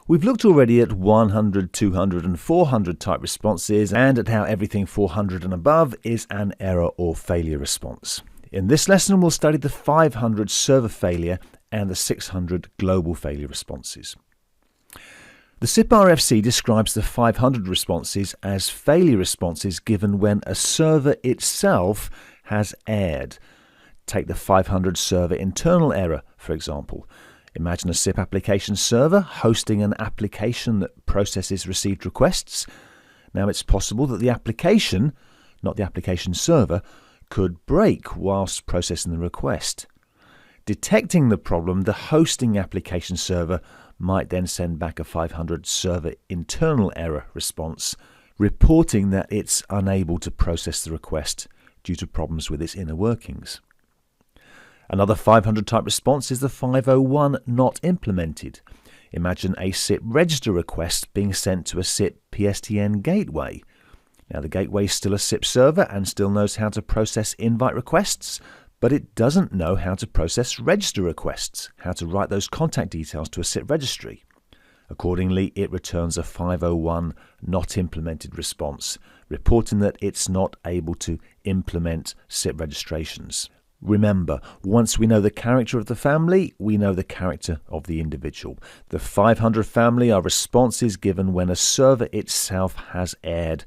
We've looked already at 100, 200 and 400 type responses and at how everything 400 and above is an error or failure response. In this lesson, we'll study the 500 server failure and the 600 global failure responses. The SIP RFC describes the 500 responses as failure responses given when a server itself has erred. Take the 500 server internal error, for example. Imagine a SIP application server hosting an application that processes received requests. Now, it's possible that the application, not the application server, could break whilst processing the request. Detecting the problem, the hosting application server might then send back a 500 server internal error response, reporting that it's unable to process the request due to problems with its inner workings. Another 500 type response is the 501 not implemented. Imagine a SIP register request being sent to a SIP PSTN gateway. Now, the gateway is still a SIP server and still knows how to process invite requests, but it doesn't know how to process register requests, how to write those contact details to a SIP registry. Accordingly, it returns a 501 not implemented response, reporting that it's not able to implement SIP registrations. Remember, once we know the character of the family, we know the character of the individual. The 500 family are responses given when a server itself has erred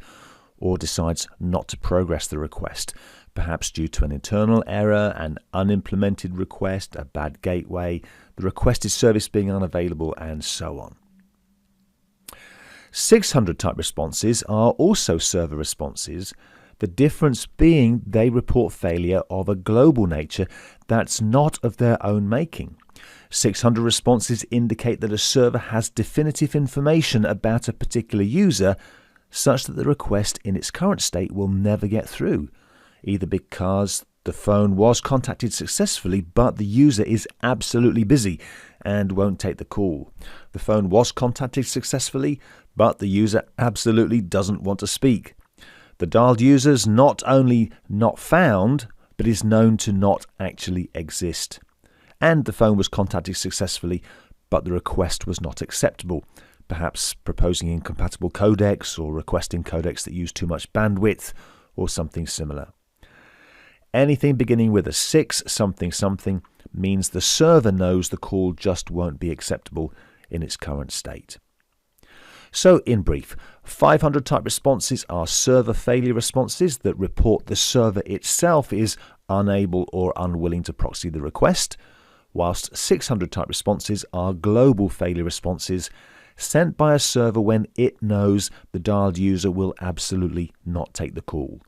or decides not to progress the request, perhaps due to an internal error, an unimplemented request, a bad gateway, the requested service being unavailable, and so on. 600 type responses are also server responses, the difference being they report failure of a global nature that's not of their own making. 600 responses indicate that a server has definitive information about a particular user such that the request in its current state will never get through, either because the phone was contacted successfully but the user is absolutely busy and won't take the call. The phone was contacted successfully but the user absolutely doesn't want to speak. The dialed user's not only not found, but is known to not actually exist. And the phone was contacted successfully, but the request was not acceptable, perhaps proposing incompatible codecs or requesting codecs that use too much bandwidth or something similar. Anything beginning with a 6 something something means the server knows the call just won't be acceptable in its current state. So, in brief, 500 type responses are server failure responses that report the server itself is unable or unwilling to proxy the request, whilst 600 type responses are global failure responses sent by a server when it knows the dialed user will absolutely not take the call.